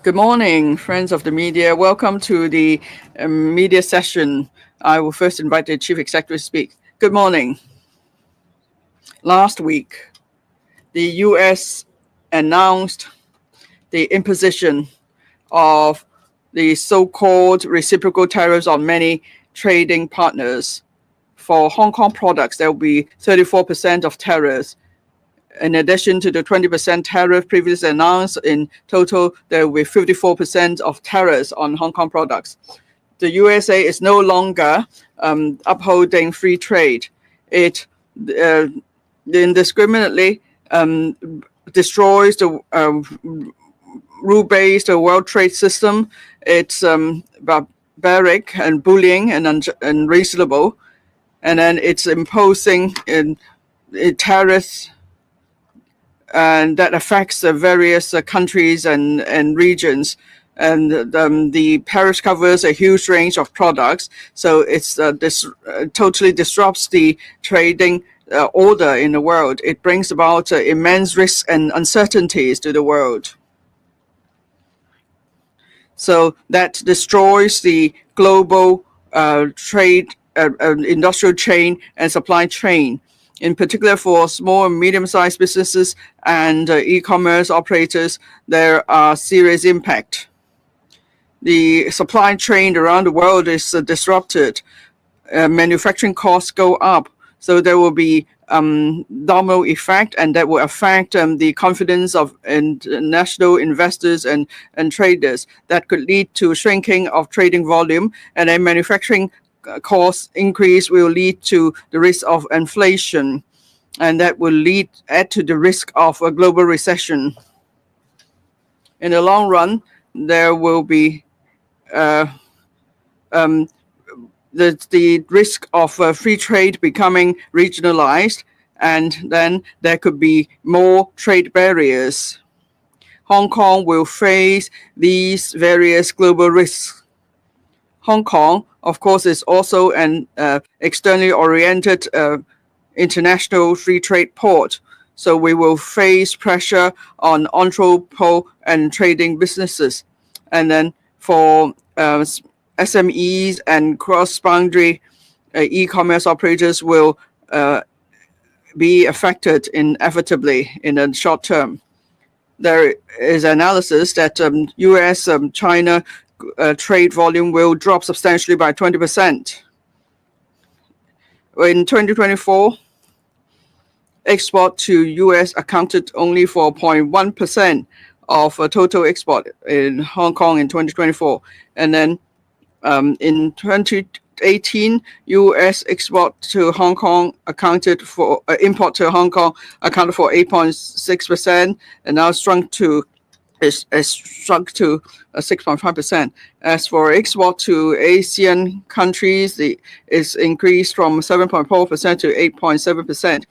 Good morning, friends of the media. Welcome to the media session. I will first invite the Chief Executive to speak. Good morning. Last week, the U.S. announced the imposition of the so-called reciprocal tariffs on many trading partners. For Hong Kong products, there will be 34% of tariffs. In addition to the 20% tariff previously announced, in total, there will be 54% of tariffs on Hong Kong products. The USA is no longer upholding free trade. It indiscriminately destroys the rule-based World Trade System. It's barbaric and bullying and unreasonable. And then it's imposing tariffs and that affects various countries and regions. And the tariff covers a huge range of products. So it's this totally disrupts the trading order in the world. It brings about immense risks and uncertainties to the world. So that destroys the global trade, industrial chain and supply chain. In particular, for small and medium-sized businesses and e-commerce operators, there are serious impact. The supply chain around the world is disrupted. Manufacturing costs go up, so there will be domino effect, and that will affect the confidence of international investors and traders. That could lead to shrinking of trading volume, and then manufacturing cost increase will lead to the risk of inflation, and that will add to the risk of a global recession. In the long run, there will be the risk of free trade becoming regionalized, and then there could be more trade barriers. Hong Kong will face these various global risks. Hong Kong, of course, is also an externally oriented international free trade port. So we will face pressure on entrepot and trading businesses. And then for SMEs and cross-boundary e-commerce operators will be affected inevitably in the short term. There is analysis that US-China trade volume will drop substantially by 20%. In 2024, export to US accounted only for 0.1% of total export in Hong Kong in 2024. And then in 2018, US export to Hong Kong accounted for import to Hong Kong accounted for 8.6%, and now shrunk to 6.5%. As for export to ASEAN countries, it's increased from 7.4% to 8.7%.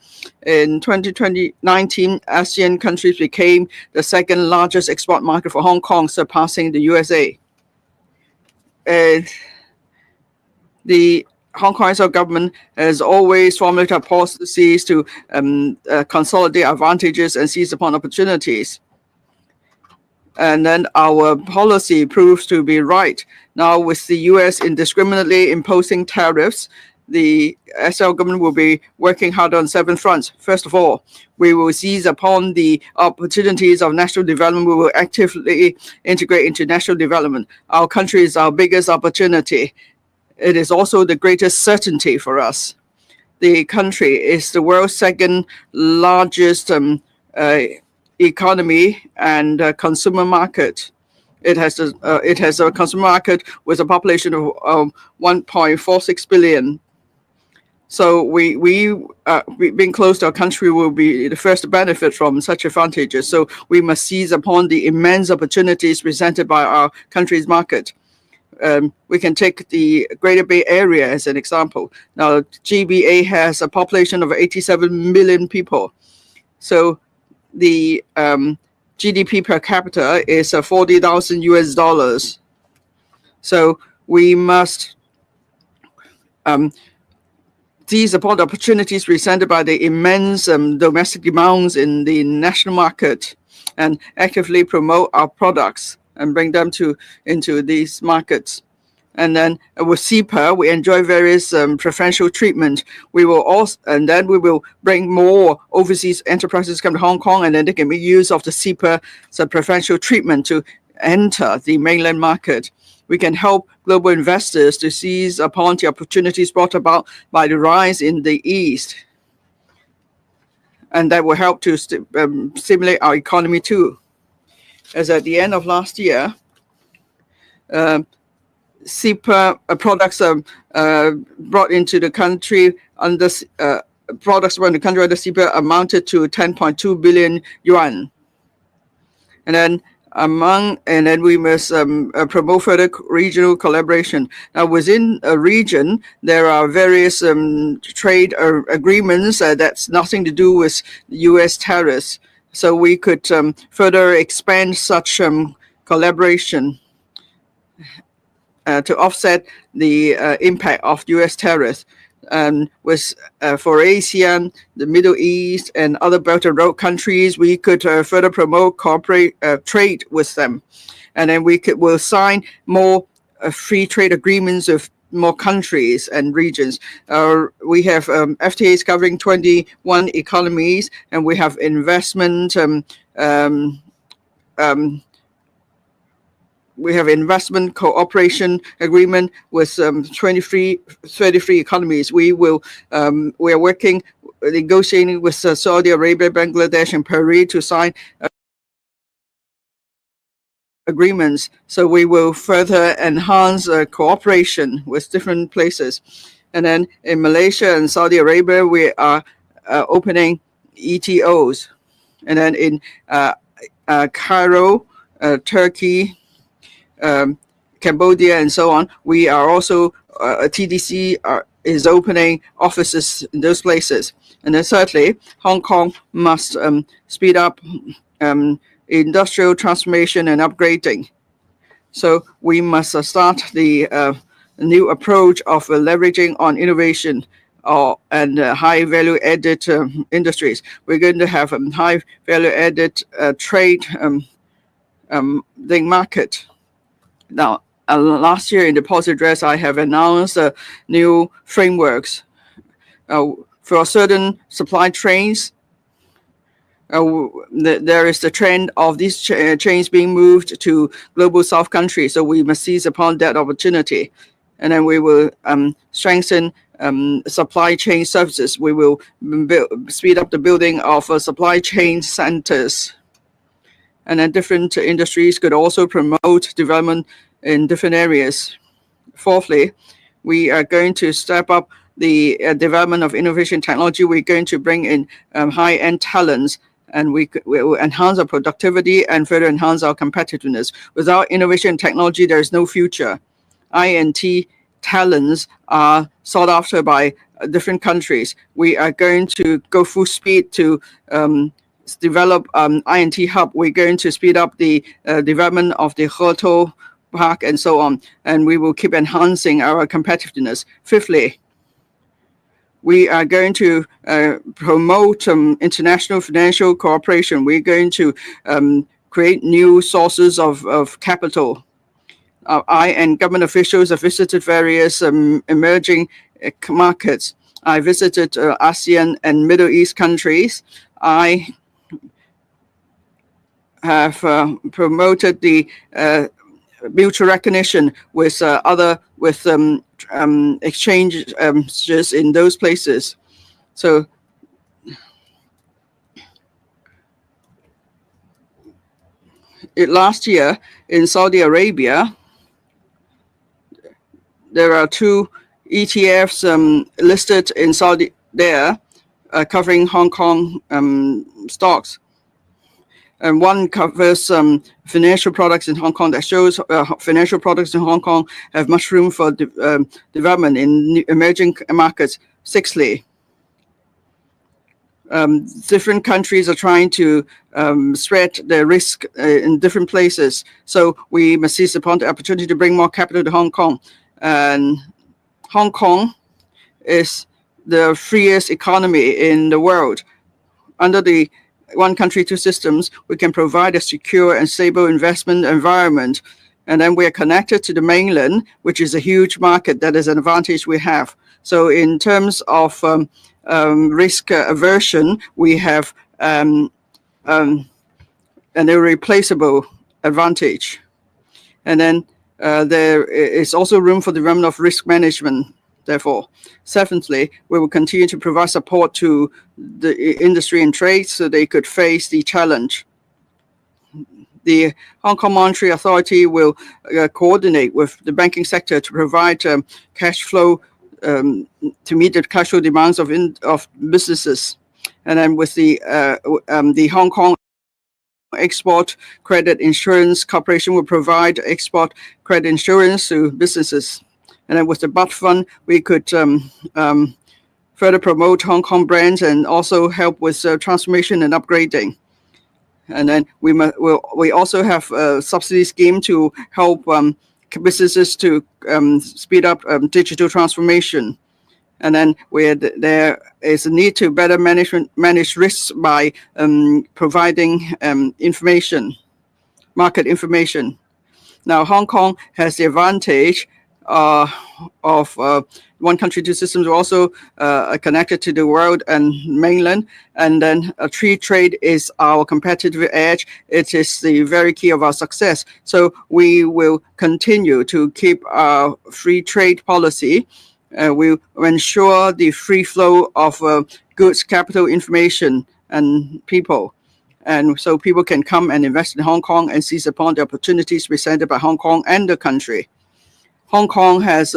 In 2019, ASEAN countries became the second largest export market for Hong Kong, surpassing the USA. The Hong Kong government has always formulated policies to consolidate advantages and seize upon opportunities. And then our policy proves to be right. Now, with the U.S. indiscriminately imposing tariffs, the SL government will be working hard on 7 fronts. First of all, we will seize upon the opportunities of national development. We will actively integrate into national development. Our country is our biggest opportunity. It is also the greatest certainty for us. The country is the world's second largest economy and consumer market. It has a consumer market with a population of 1.46 billion. So we being close to our country will be the first to benefit from such advantages. So we must seize upon the immense opportunities presented by our country's market. We can take the Greater Bay Area as an example. Now, GBA has a population of 87 million people. So the GDP per capita is $40,000. So we must seize upon the opportunities presented by the immense domestic demands in the national market and actively promote our products and bring them into these markets. And then with CEPA, we enjoy various preferential treatment. We will bring more overseas enterprises come to Hong Kong, and then they can make use of the CEPA preferential treatment to enter the mainland market. We can help global investors to seize upon the opportunities brought about by the rise in the East. And that will help to stimulate our economy too. As at the end of last year, CEPA products brought into the country under CEPA amounted to 10.2 billion yuan. And then we must promote further regional collaboration. Now, within a region, there are various trade agreements that's nothing to do with U.S. tariffs. So we could further expand such collaboration to offset the impact of U.S. tariffs. For ASEAN, the Middle East, and other Belt and Road countries, we could further promote trade with them. And then we'll sign more free trade agreements with more countries and regions. We have FTAs covering 21 economies, and we have investment cooperation agreement with 33 economies. We are negotiating with Saudi Arabia, Bangladesh, and Peru to sign agreements. So we will further enhance cooperation with different places. And then in Malaysia and Saudi Arabia, we are opening ETOs. And then in Cairo, Turkey, Cambodia, and so on, we are also TDC is opening offices in those places. And then thirdly, Hong Kong must speed up industrial transformation and upgrading. So we must start the new approach of leveraging on innovation and high value added industries. We're going to have a high value added trade market. Now, last year in the policy address, I have announced new frameworks for certain supply chains. There is the trend of these chains being moved to global South countries, so we must seize upon that opportunity. And then we will strengthen supply chain services. We will speed up the building of supply chain centers. And then different industries could also promote development in different areas. Fourthly, we are going to step up the development of innovation technology. We're going to bring in high-end talents, and we will enhance our productivity and further enhance our competitiveness. Without innovation technology, there is no future. I&T talents are sought after by different countries. We are going to go full speed to develop I&T hub. We're going to speed up the development of the Hetou Park and so on, and we will keep enhancing our competitiveness. Fifthly, we are going to promote international financial cooperation. We're going to create new sources of capital. I and government officials have visited various emerging markets. I visited ASEAN and Middle East countries. I have promoted the mutual recognition with exchanges in those places. So last year in Saudi Arabia, there are 2 ETFs listed in Saudi there, covering Hong Kong stocks. And one covers financial products in Hong Kong that shows financial products in Hong Kong have much room for development in emerging markets. Sixthly, different countries are trying to spread their risk in different places. So we must seize upon the opportunity to bring more capital to Hong Kong. And Hong Kong is the freest economy in the world. Under the one country, two systems, we can provide a secure and stable investment environment. And then we are connected to the mainland, which is a huge market. That is an advantage we have. So in terms of risk aversion, we have an irreplaceable advantage. And then there is also room for development of risk management. Therefore, seventhly, we will continue to provide support to the industry and trade so they could face the challenge. The Hong Kong Monetary Authority will coordinate with the banking sector to provide cash flow to meet the cash flow demands of businesses. And then with the Hong Kong Export Credit Insurance Corporation will provide export credit insurance to businesses. And then with the BUD Fund, we could further promote Hong Kong brands and also help with transformation and upgrading. And then we also have a subsidy scheme to help businesses to speed up digital transformation. And then there is a need to better manage risks by providing market information. Now, Hong Kong has the advantage of one country, two systems. We're also connected to the world and mainland. And then free trade is our competitive edge. It is the very key of our success. So we will continue to keep our free trade policy. We will ensure the free flow of goods, capital, information, and people. And so people can come and invest in Hong Kong and seize upon the opportunities presented by Hong Kong and the country. Hong Kong has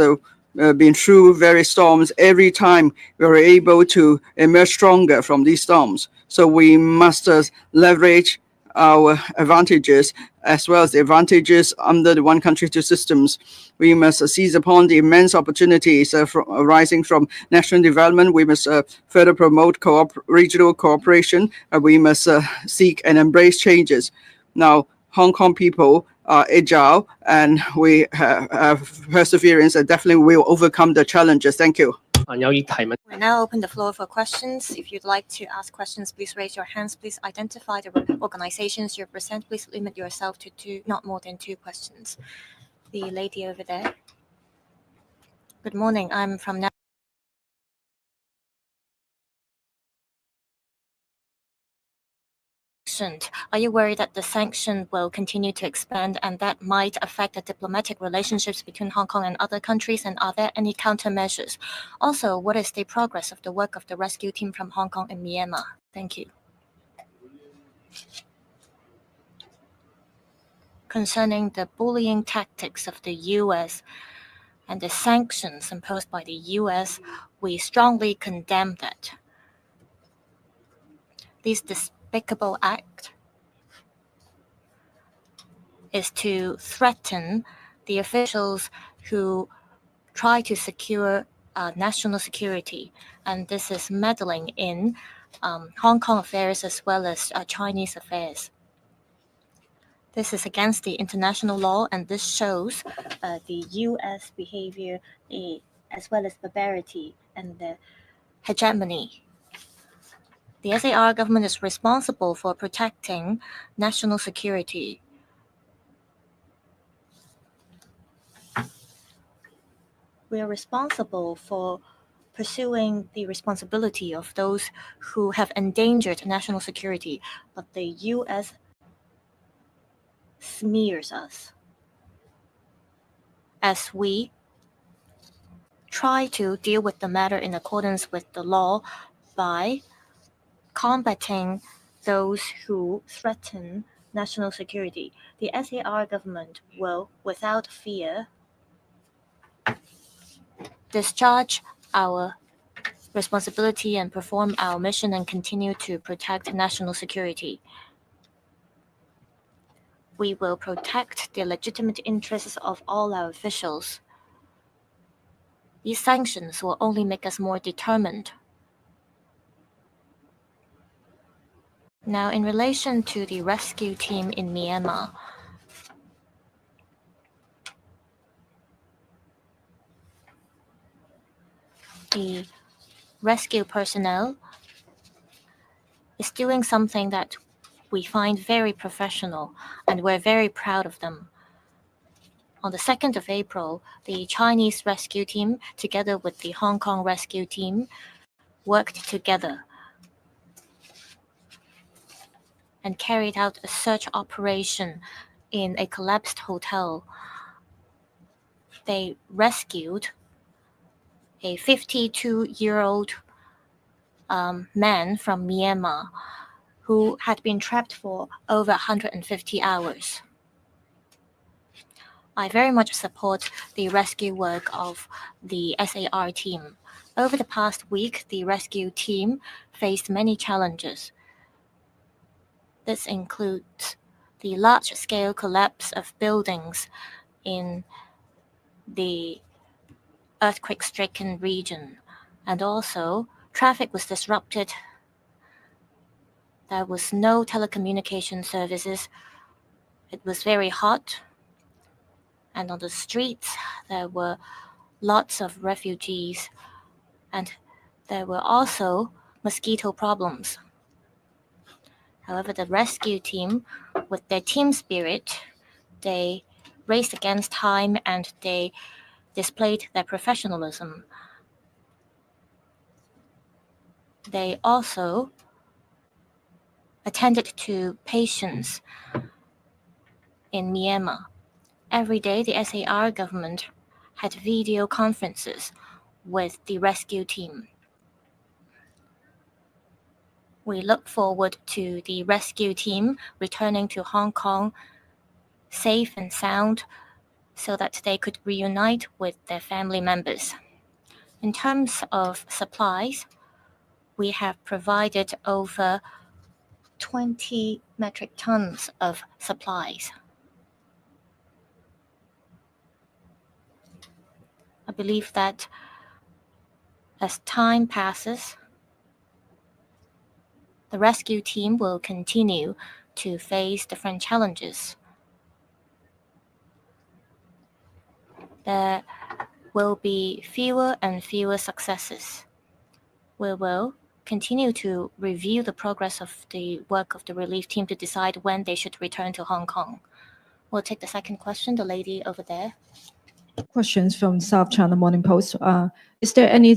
been through various storms. Every time we are able to emerge stronger from these storms. So we must leverage our advantages as well as the advantages under the one country, two systems. We must seize upon the immense opportunities arising from national development. We must further promote regional cooperation. We must seek and embrace changes. Now, Hong Kong people are agile and we have perseverance and definitely will overcome the challenges. Thank you. We now open the floor for questions. If you'd like to ask questions, please raise your hands. Please identify the organizations you represent. Please limit yourself to not more than 2 questions. The lady over there. Good morning. I'm from Are you worried that the sanction will continue to expand and that might affect the diplomatic relationships between Hong Kong and other countries? And are there any countermeasures? Also, what is the progress of the work of the rescue team from Hong Kong and Myanmar? Thank you. Concerning the bullying tactics of the U.S. and the sanctions imposed by the U.S., we strongly condemn that. This despicable act is to threaten the officials who try to secure national security, and this is meddling in Hong Kong affairs as well as Chinese affairs. This is against the international law, and this shows the U.S. behavior as well as barbarity and the hegemony. The SAR government is responsible for protecting national security. We are responsible for pursuing the responsibility of those who have endangered national security, but the U.S. smears us as we try to deal with the matter in accordance with the law by combating those who threaten national security. The SAR government will, without fear, discharge our responsibility and perform our mission and continue to protect national security. We will protect the legitimate interests of all our officials. These sanctions will only make us more determined. Now, in relation to the rescue team in Myanmar, the rescue personnel is doing something that we find very professional, and we're very proud of them. On the 2nd of April, the Chinese rescue team, together with the Hong Kong rescue team, worked together and carried out a search operation in a collapsed hotel. They rescued a 52-year-old man from Myanmar who had been trapped for over 150 hours. I very much support the rescue work of the SAR team. Over the past week, the rescue team faced many challenges. This includes the large-scale collapse of buildings in the earthquake-stricken region, and also traffic was disrupted. There was no telecommunication services. It was very hot, and on the streets there were lots of refugees, and there were also mosquito problems. However, the rescue team, with their team spirit, they raced against time and they displayed their professionalism. They also attended to patients in Myanmar. Every day, the SAR government had video conferences with the rescue team. We look forward to the rescue team returning to Hong Kong safe and sound so that they could reunite with their family members. In terms of supplies, we have provided over 20 metric tons of supplies. I believe that as time passes, the rescue team will continue to face different challenges. There will be fewer and fewer successes. We will continue to review the progress of the work of the relief team to decide when they should return to Hong Kong. We'll take the second question, the lady over there. Questions from South China Morning Post. Is there any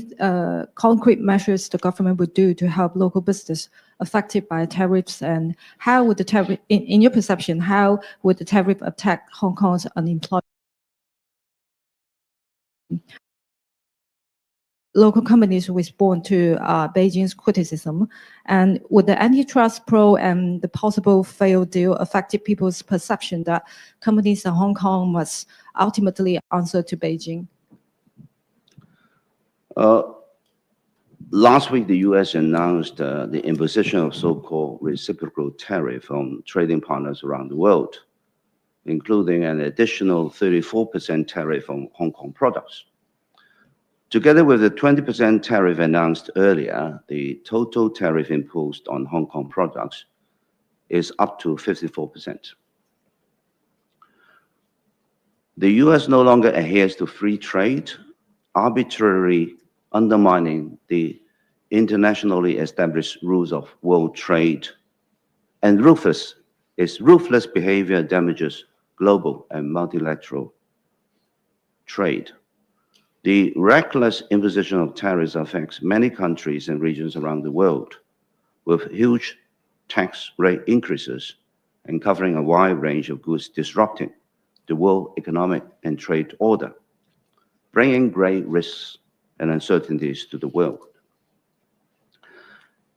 concrete measures the government would do to help local business affected by tariffs, and how would the tariff, in your perception, how would the tariff attack Hong Kong's unemployment? Local companies respond to Beijing's criticism, and would the antitrust probe and the possible failed deal affect people's perception that companies in Hong Kong must ultimately answer to Beijing? Last week, the U.S. announced the imposition of so-called reciprocal tariff on trading partners around the world, including an additional 34% tariff on Hong Kong products. Together with the 20% tariff announced earlier, the total tariff imposed on Hong Kong products is up to 54%. The U.S. no longer adheres to free trade, arbitrarily undermining the internationally established rules of world trade, and its ruthless behavior damages global and multilateral trade. The reckless imposition of tariffs affects many countries and regions around the world, with huge tax rate increases and covering a wide range of goods, disrupting the world economic and trade order, bringing great risks and uncertainties to the world.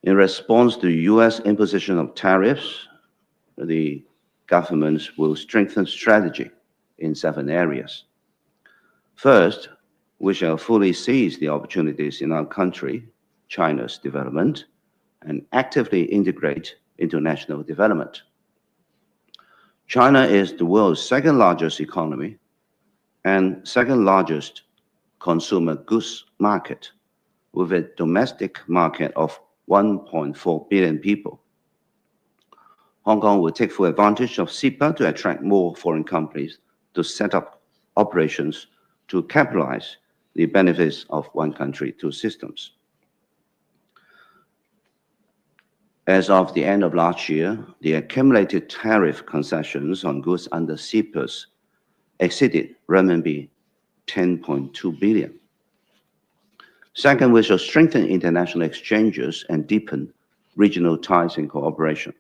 In response to U.S. imposition of tariffs, the governments will strengthen strategy in 7 areas. First, we shall fully seize the opportunities in our country, China's development, and actively integrate international development. China is the world's 2nd largest economy and 2nd largest consumer goods market, with a domestic market of 1.4 billion people. Hong Kong will take full advantage of CEPA to attract more foreign companies to set up operations to capitalize the benefits of one country, two systems. As of the end of last year, the accumulated tariff concessions on goods under CIPAS exceeded renminbi 10.2 billion. Second, we shall strengthen international exchanges and deepen regional ties and cooperation.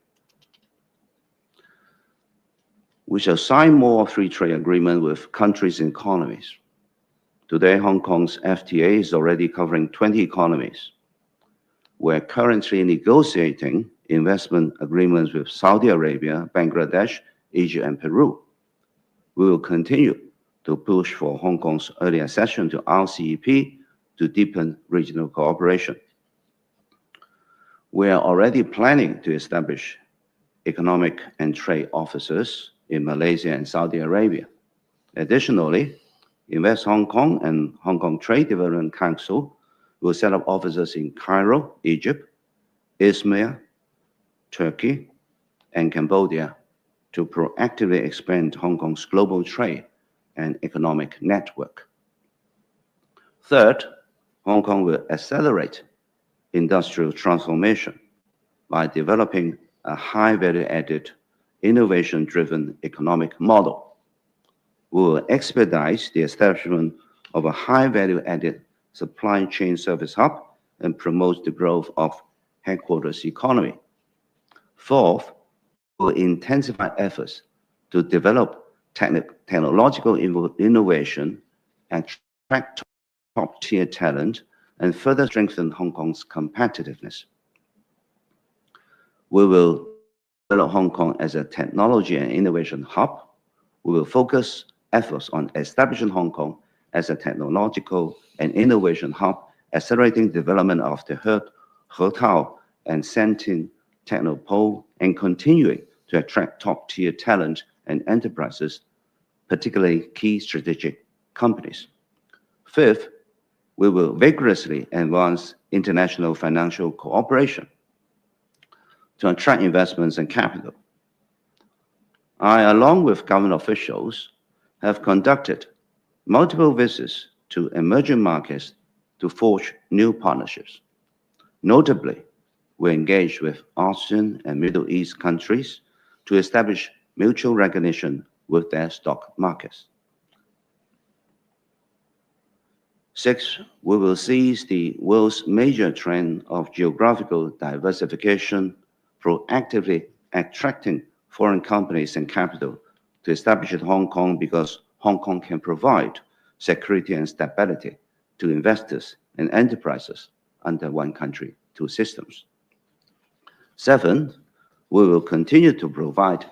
We shall sign more free trade agreements with countries and economies. Today, Hong Kong's FTA is already covering 20 economies. We're currently negotiating investment agreements with Saudi Arabia, Bangladesh, Egypt, and Peru. We will continue to push for Hong Kong's early accession to RCEP to deepen regional cooperation. We are already planning to establish economic and trade offices in Malaysia and Saudi Arabia. Additionally, Invest Hong Kong and Hong Kong Trade Development Council will set up offices in Cairo, Egypt, Izmir, Turkey, and Cambodia to proactively expand Hong Kong's global trade and economic network. Third, Hong Kong will accelerate industrial transformation by developing a high value-added, innovation-driven economic model. We will expedite the establishment of a high value-added supply chain service hub and promote the growth of headquarters economy. Fourth, we will intensify efforts to develop technological innovation, attract top-tier talent, and further strengthen Hong Kong's competitiveness. We will develop Hong Kong as a technology and innovation hub. We will focus efforts on establishing Hong Kong as a technological and innovation hub, accelerating development of the Hetao and Sentin Technopole, and continuing to attract top-tier talent and enterprises, particularly key strategic companies. Fifth, we will vigorously advance international financial cooperation to attract investments and capital. I, along with government officials, have conducted multiple visits to emerging markets to forge new partnerships. Notably, we engaged with ASEAN and Middle East countries to establish mutual recognition with their stock markets. Six, we will seize the world's major trend of geographical diversification, proactively attracting foreign companies and capital to establish in Hong Kong, because Hong Kong can provide security and stability to investors and enterprises under one country, two systems. Seventh, we will continue to provide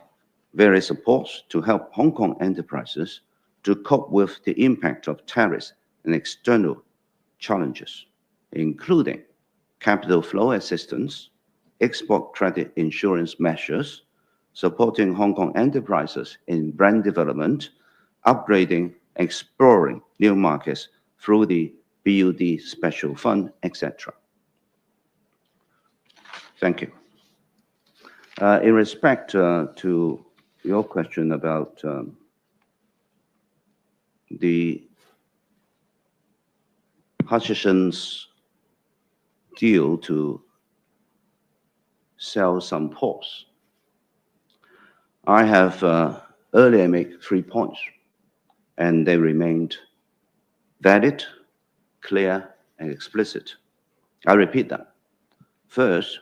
various supports to help Hong Kong enterprises to cope with the impact of tariffs and external challenges, including capital flow assistance, export credit insurance measures, supporting Hong Kong enterprises in brand development, upgrading, exploring new markets through the BUD Special Fund, etc. Thank you. In respect to your question about the Hutchison's deal to sell some ports, I have earlier made 3 points, and they remained valid, clear, and explicit. I repeat them. First,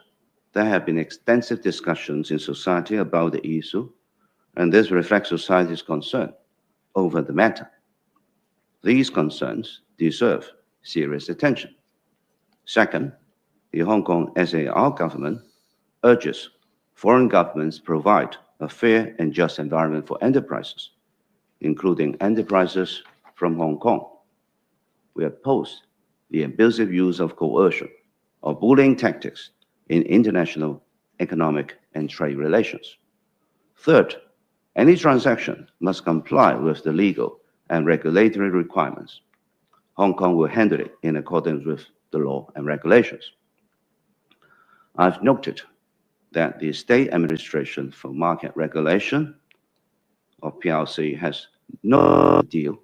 there have been extensive discussions in society about the issue, and this reflects society's concern over the matter. These concerns deserve serious attention. Second, the Hong Kong SAR government urges foreign governments provide a fair and just environment for enterprises, including enterprises from Hong Kong. We oppose the abusive use of coercion or bullying tactics in international economic and trade relations. Third, any transaction must comply with the legal and regulatory requirements. Hong Kong will handle it in accordance with the law and regulations. I've noted that the State Administration for Market Regulation, or PRC, has no deal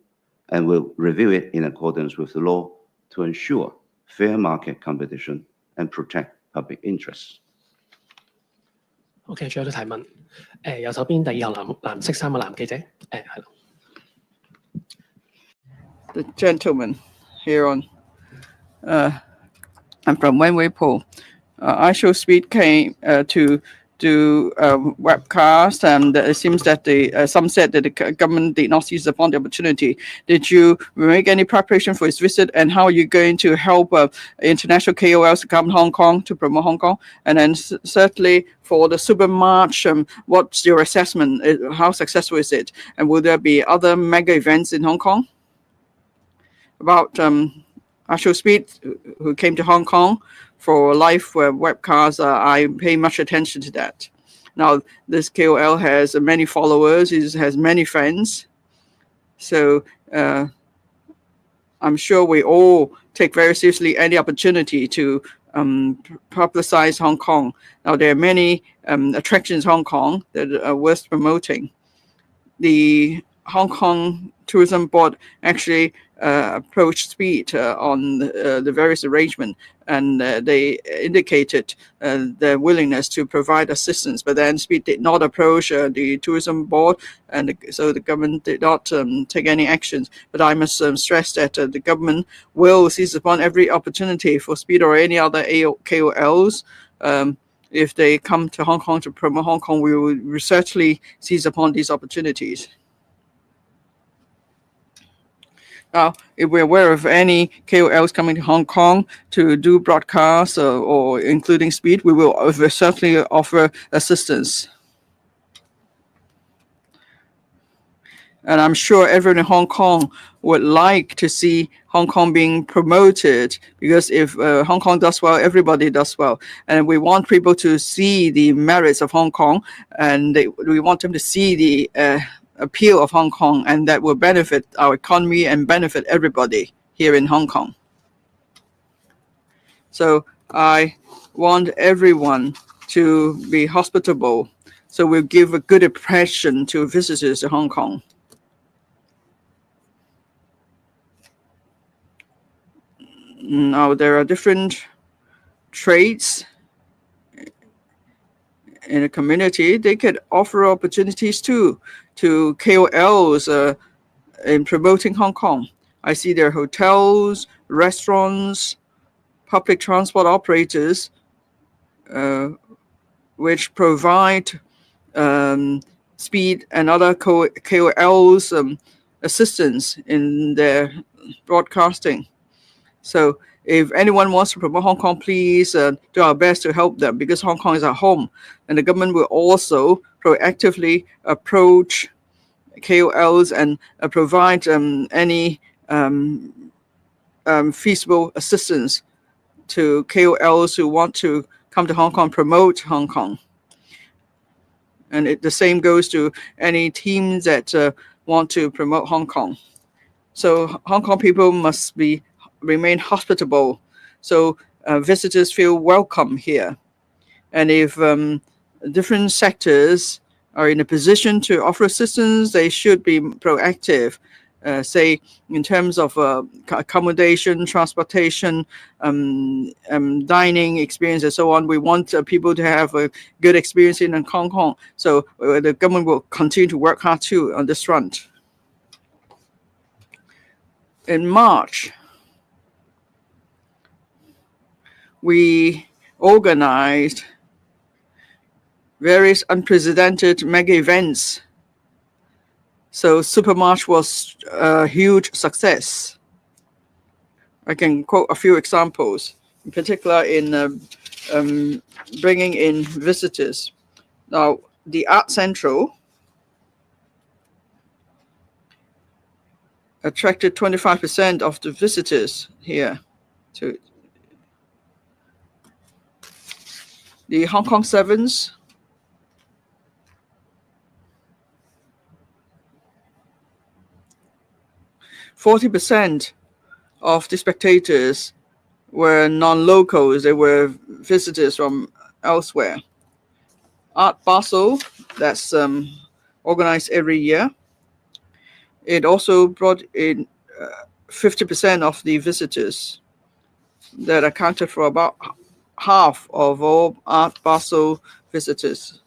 and will review it in accordance with the law to ensure fair market competition and protect public interests. OK，仲有啲提問。右手邊第二行藍色衫嘅男記者，係咯。The gentleman here on, I'm from Wenwei Po. I Show Speed came to do a webcast, and it seems that some said that the government did not seize upon the opportunity. Did you make any preparation for his visit, and how are you going to help international KOLs to come to Hong Kong to promote Hong Kong? And then certainly for the Super March, what's your assessment? How successful is it? And will there be other mega events in Hong Kong? About I Show Speed, who came to Hong Kong for live webcasts, I pay much attention to that. Now, this KOL has many followers, he has many friends. So I'm sure we all take very seriously any opportunity to publicize Hong Kong. Now, there are many attractions in Hong Kong that are worth promoting. The Hong Kong Tourism Board actually approached Speed on the various arrangements, and they indicated their willingness to provide assistance. But then Speed did not approach the Tourism Board, and so the government did not take any actions. But I must stress that the government will seize upon every opportunity for Speed or any other KOLs. If they come to Hong Kong to promote Hong Kong, we will certainly seize upon these opportunities. Now, if we're aware of any KOLs coming to Hong Kong to do broadcasts or including Speed, we will certainly offer assistance. And I'm sure everyone in Hong Kong would like to see Hong Kong being promoted, because if Hong Kong does well, everybody does well. And we want people to see the merits of Hong Kong, and we want them to see the appeal of Hong Kong, and that will benefit our economy and benefit everybody here in Hong Kong. So I want everyone to be hospitable, so we'll give a good impression to visitors to Hong Kong. Now, there are different trades in a community. They could offer opportunities too to KOLs in promoting Hong Kong. I see there are hotels, restaurants, public transport operators, which provide Speed and other KOLs assistance in their broadcasting. So if anyone wants to promote Hong Kong, please do our best to help them, because Hong Kong is our home, and the government will also proactively approach KOLs and provide any feasible assistance to KOLs who want to come to Hong Kong, promote Hong Kong. And the same goes to any teams that want to promote Hong Kong. So Hong Kong people must remain hospitable, so visitors feel welcome here. And if different sectors are in a position to offer assistance, they should be proactive. Say in terms of accommodation, transportation, dining experience, and so on. We want people to have a good experience in Hong Kong. So the government will continue to work hard too on this front. In March, we organized various unprecedented mega events. So Super March was a huge success. I can quote a few examples, in particular in bringing in visitors. Now, the Art Central attracted 25% of the visitors here. To the Hong Kong Sevens, %40 of the spectators were non-locals. They were visitors from elsewhere. Art Basel, that's organized every year. It also brought in 50% of the visitors, that accounted for about half of all Art Basel visitors.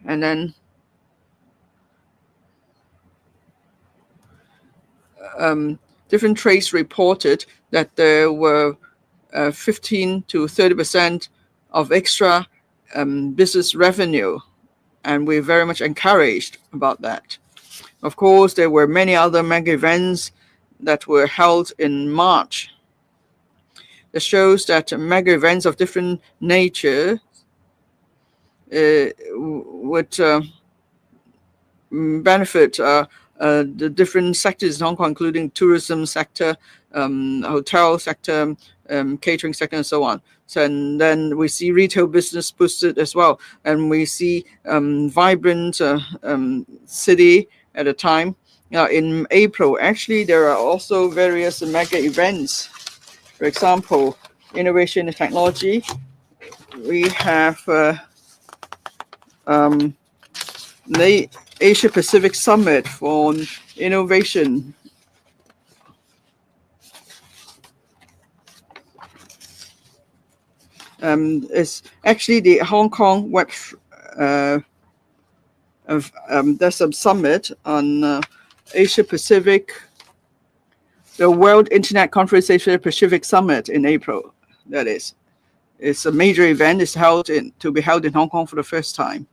And then different trades reported that there were 15 to 30% of extra business revenue, and we're very much encouraged about that. Of course, there were many other mega events that were held in March. It shows that mega events of different nature would benefit the different sectors in Hong Kong, including tourism sector, hotel sector, catering sector, and so on. So, and then we see retail business boosted as well, and we see vibrant city at a time. Now, in April, actually, there are also various mega events. For example, innovation and technology. We have the Asia Pacific Summit for Innovation. It's actually the Hong Kong Web. There's a summit on Asia Pacific, the World Internet Conference Asia Pacific Summit in April. That is, it's a major event. It's to be held in Hong Kong for the first time.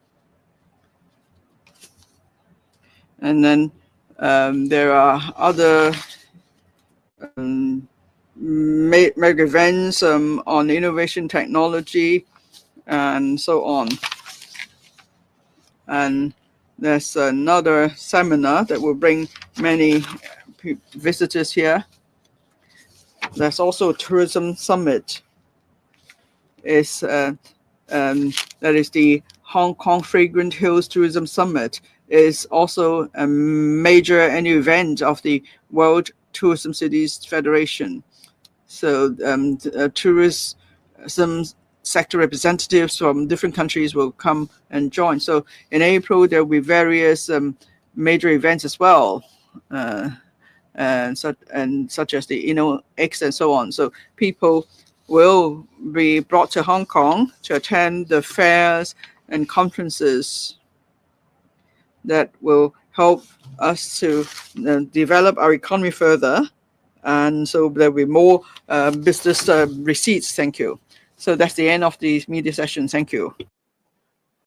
And then there are other mega events on innovation technology and so on. And there's another seminar that will bring many visitors here. There's also a tourism summit. That is the Hong Kong Fragrant Hills Tourism Summit. Is also a major annual event of the World Tourism Cities Federation. So tourism sector representatives from different countries will come and join. So in April, there will be various major events as well, and such as the InnoX and so on. So people will be brought to Hong Kong to attend the fairs and conferences that will help us to develop our economy further. And so there will be more business receipts. Thank you. So that's the end of the media session. Thank you.